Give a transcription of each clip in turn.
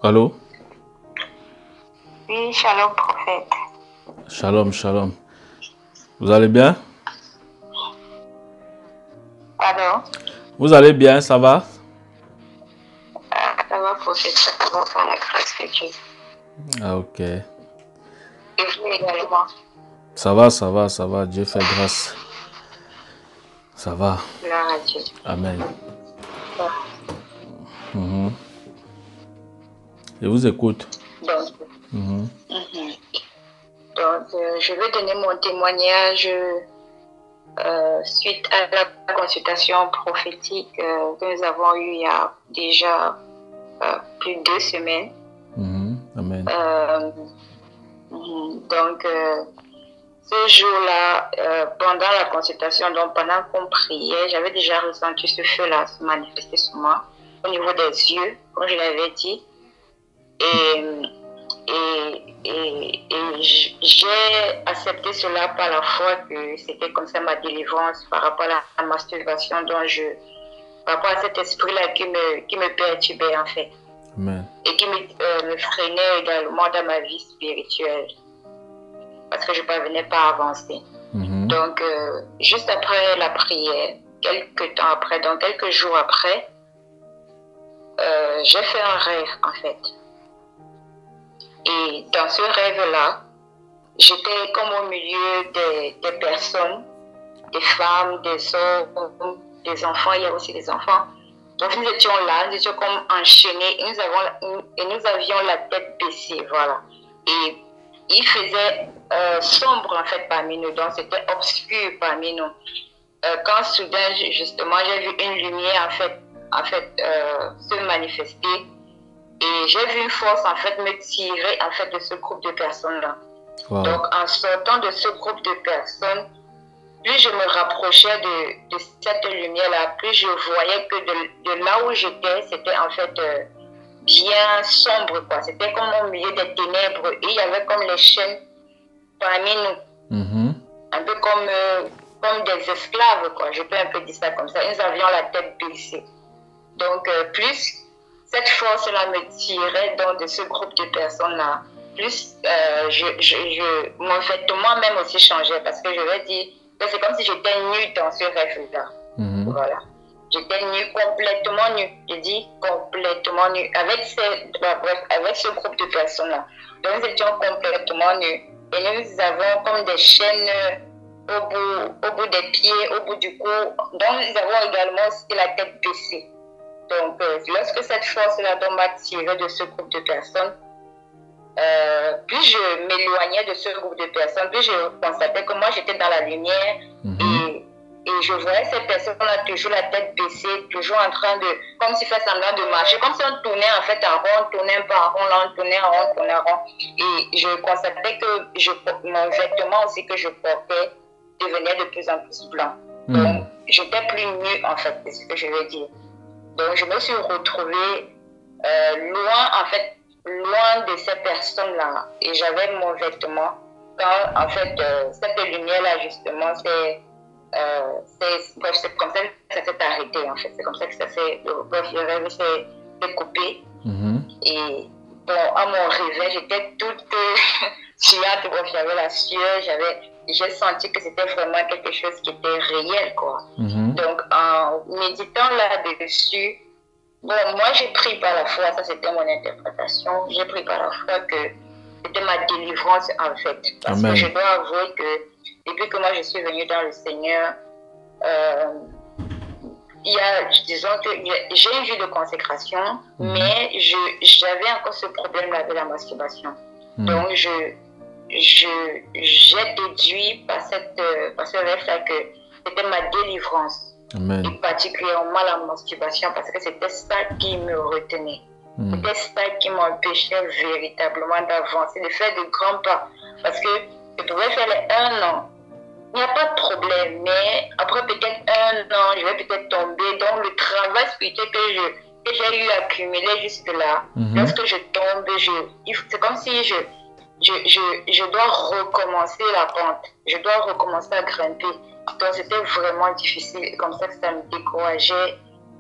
Allô? Oui, shalom, prophète. Shalom, shalom. Vous allez bien? Pardon? Vous allez bien, ça va? Ça va, prophète, ça va par la grâce de Dieu. Ah, ok. Et vous également. Ça va, ça va, ça va. Dieu fait grâce. Ça va. Gloire à Dieu. Amen. Bon, Mhm. Je vous écoute. Donc, Mhm. je vais donner mon témoignage suite à la consultation prophétique que nous avons eue il y a déjà plus de 2 semaines. Amen. Donc, ce jour-là, pendant la consultation, donc pendant qu'on priait, j'avais déjà ressenti ce feu-là se manifester sur moi, au niveau des yeux, comme je l'avais dit. Et j'ai accepté cela par la foi que c'était comme ça ma délivrance par rapport à la masturbation, par rapport à cet esprit-là qui me perturbait en fait. Amen. Et qui me freinait également dans ma vie spirituelle. Parce que je ne parvenais pas à avancer. Donc, juste après la prière, quelques temps après, donc quelques jours après, j'ai fait un rêve en fait. Et dans ce rêve-là, j'étais comme au milieu des personnes, des femmes, des hommes, des enfants, il y a aussi des enfants. Donc nous étions là, nous étions comme enchaînés et nous avions la tête baissée, voilà. Et il faisait sombre en fait parmi nous, donc c'était obscur parmi nous. Quand soudain, justement, j'ai vu une lumière en fait se manifester et j'ai vu une force en fait me tirer en fait de ce groupe de personnes-là. Wow. Donc en sortant de ce groupe de personnes, plus je me rapprochais de cette lumière-là, plus je voyais que de là où j'étais, c'était en fait bien sombre, quoi. C'était comme au milieu des ténèbres et il y avait comme les chaînes parmi nous. Un peu comme des esclaves, quoi. Je peux un peu dire ça comme ça. Nous avions la tête baissée. Donc, plus cette force-là me tirait donc, de ce groupe de personnes-là, plus mon vêtement même aussi changeait parce que je vais dire que c'est comme si j'étais nue dans ce rêve-là. Voilà. J'étais nue, complètement nue. Je dis complètement nue avec ce groupe de personnes-là. Donc, nous étions complètement nus. Et nous avons comme des chaînes au bout des pieds, au bout du cou. Donc, nous avons également aussi la tête baissée. Donc, lorsque cette force-là m'a tiré de ce groupe de personnes, plus je m'éloignais de ce groupe de personnes, plus je constatais que moi j'étais dans la lumière et je voyais ces personnes-là toujours la tête baissée, toujours en train de, comme s'ils faisaient semblant de marcher, comme si on tournait en fait en rond, on tournait un peu en rond, là on tournait en rond, on tournait en rond. Et je constatais que mon vêtement aussi que je portais devenait de plus en plus blanc. Donc, j'étais plus nue en fait, c'est ce que je veux dire. Donc, je me suis retrouvée loin de ces personnes-là. Et j'avais mon vêtement. Quand, en fait, cette lumière-là, justement, c'est comme ça que ça s'est arrêté, en fait. C'est comme ça que le rêve s'est coupé. Et bon, à mon réveil, j'étais toute suante. J'avais la sueur, j'ai senti que c'était vraiment quelque chose qui était réel, quoi. Donc, en méditant là-dessus, bon, moi, j'ai pris par la foi, ça c'était mon interprétation, j'ai pris par la foi que c'était ma délivrance, en fait. Parce que je dois avouer que depuis que moi, je suis venue dans le Seigneur, disons que j'ai une vie de consécration, mais j'avais encore ce problème-là de la masturbation. Donc, j'ai déduit par ce rêve-là que c'était ma délivrance. Amen. Et particulièrement la masturbation, parce que c'était ça qui me retenait. C'était ça qui m'empêchait véritablement d'avancer, de faire de grands pas. Parce que je pouvais faire les 1 an. Il n'y a pas de problème, mais après peut-être 1 an, je vais peut-être tomber dans le travail spirituel que j'ai eu accumulé jusque là. Lorsque je tombe, c'est comme si je dois recommencer la pente. Je dois recommencer à grimper. Donc c'était vraiment difficile. Comme ça que ça me décourageait.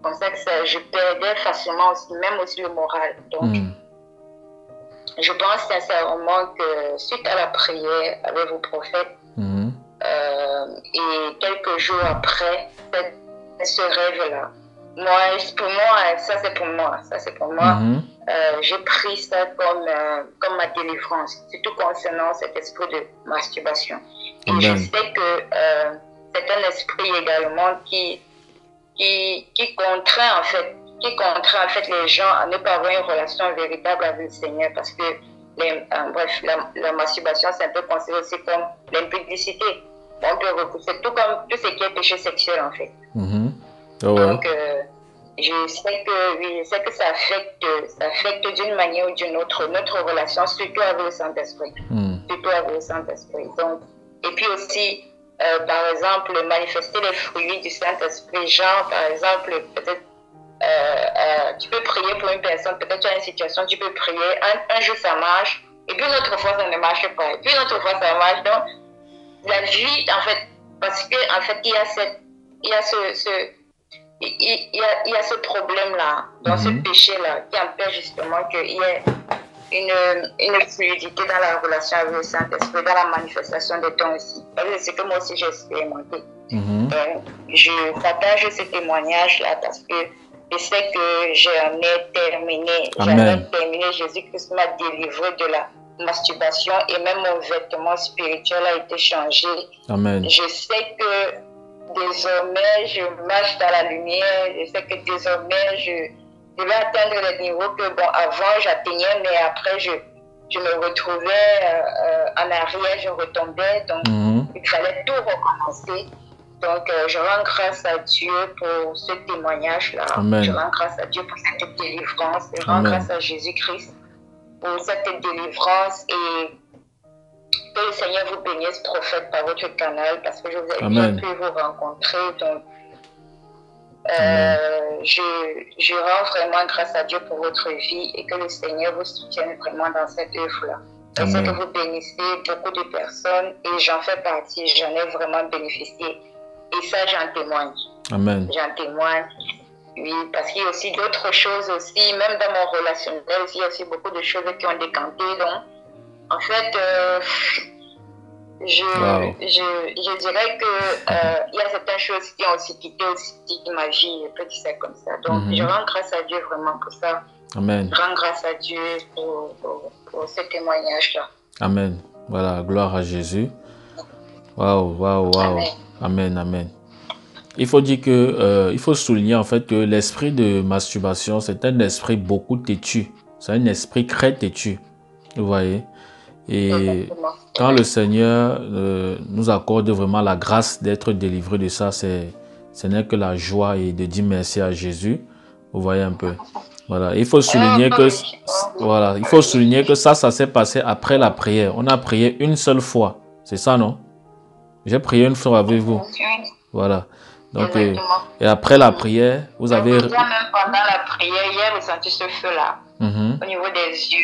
Comme ça que je perdais facilement aussi, même aussi le moral. Donc je pense sincèrement que suite à la prière avec vos prophètes, et quelques jours après ce rêve-là, pour moi, ça c'est pour moi, j'ai pris ça comme ma délivrance, surtout concernant cet esprit de masturbation. Et je sais que c'est un esprit également qui contraint en fait les gens à ne pas avoir une relation véritable avec le Seigneur, parce que la masturbation, c'est un peu considéré aussi comme l'impudicité. On peut repousser tout comme tout ce qui est péché sexuel en fait. Donc je sais que ça affecte d'une manière ou d'une autre notre relation, surtout avec le Saint-Esprit. Donc, et puis aussi, par exemple, manifester les fruits du Saint-Esprit, genre par exemple, peut-être tu peux prier pour une personne, peut-être tu as une situation, tu peux prier, un jour ça marche, et puis une autre fois ça ne marche pas, et puis une autre fois ça marche. Donc la vie, en fait, parce que en fait il y a ce problème-là, dans ce péché-là, qui empêche justement qu'il y ait une fluidité dans la relation avec le Saint-Esprit, dans la manifestation des dons aussi. C'est ce que moi aussi j'ai expérimenté. Je partage ce témoignage-là parce que je sais que j'en ai terminé. Jésus-Christ m'a délivré de la masturbation et même mon vêtement spirituel a été changé. Amen. Je sais que désormais je marche dans la lumière. Je sais que désormais je vais atteindre les niveaux que avant j'atteignais, mais après je me retrouvais en arrière, je retombais. Donc il fallait tout recommencer. Donc, je rends grâce à Dieu pour ce témoignage-là. Je rends grâce à Dieu pour cette délivrance. Je rends grâce à Jésus-Christ pour cette délivrance. Et que le Seigneur vous bénisse, prophète, par votre canal, parce que je vous ai bien pu vous rencontrer. Donc, je rends vraiment grâce à Dieu pour votre vie et que le Seigneur vous soutienne vraiment dans cette œuvre-là. Je sais que vous bénissez beaucoup de personnes et j'en fais partie. J'en ai vraiment bénéficié. Et ça, j'en témoigne. Amen. J'en témoigne. Oui, parce qu'il y a aussi d'autres choses aussi, même dans mon relationnel, il y a aussi beaucoup de choses qui ont décanté. Donc, en fait, je dirais que il y a certaines choses qui ont aussi quitté aussi ma vie, je peux dire ça comme ça. Donc, je rends grâce à Dieu vraiment pour ça. Amen. Je rends grâce à Dieu pour ce témoignage-là. Amen. Voilà, gloire à Jésus. Waouh, waouh, waouh. Amen, amen. Il faut dire que, il faut souligner en fait que l'esprit de masturbation, c'est un esprit beaucoup têtu. C'est un esprit très têtu. Vous voyez? Et quand le Seigneur nous accorde vraiment la grâce d'être délivré de ça, ce n'est que la joie et de dire merci à Jésus. Vous voyez un peu? Voilà. Il faut souligner que, voilà, il faut souligner que ça s'est passé après la prière. On a prié une seule fois. C'est ça, non? J'ai prié une fois avec vous. Voilà. Donc, et après la prière, vous avez... Même pendant la prière, j'ai ressenti ce feu-là. Au niveau des yeux,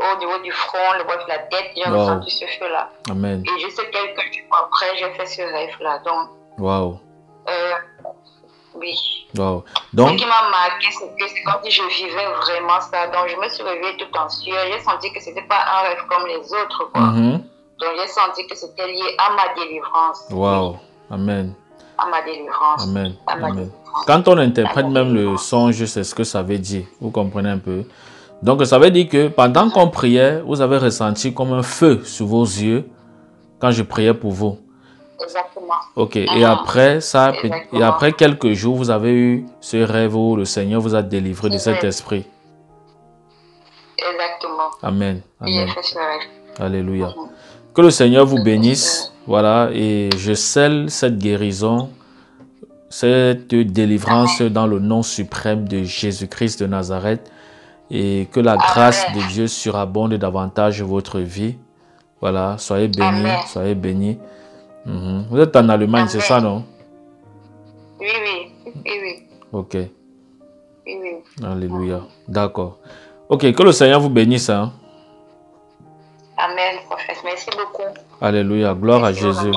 au niveau du front, le bas de la tête, j'ai ressenti ce feu-là. Amen. Et juste quelques jours après, j'ai fait ce rêve-là. Donc, wow. Oui. Wow. Donc, ce qui m'a marqué, c'est que c'est comme si je vivais vraiment ça. Donc, je me suis réveillée tout en sueur. J'ai senti que ce n'était pas un rêve comme les autres, quoi. Donc, j'ai senti que c'était lié à ma délivrance. Wow. Oui. Amen. À ma délivrance. Amen. Amen. Quand on interprète même le songe, c'est ce que ça veut dire. Vous comprenez un peu? Donc, ça veut dire que pendant qu'on priait, vous avez ressenti comme un feu sur vos yeux quand je priais pour vous. Exactement. Ok. Et après ça, et après quelques jours, vous avez eu ce rêve où le Seigneur vous a délivré de cet esprit. Exactement. Amen. Amen. Rêve. Alléluia. Que le Seigneur vous bénisse. Voilà. Et je scelle cette guérison, cette délivrance dans le nom suprême de Jésus-Christ de Nazareth. Et que la grâce de Dieu surabonde davantage votre vie. Voilà. Soyez bénis. Soyez bénis. Vous êtes en Allemagne, c'est ça, non? Oui, oui. Oui, oui. Ok. Oui, oui. Alléluia. D'accord. Ok, que le Seigneur vous bénisse. Hein? Amen, prophète. Merci beaucoup. Alléluia. Gloire à Jésus.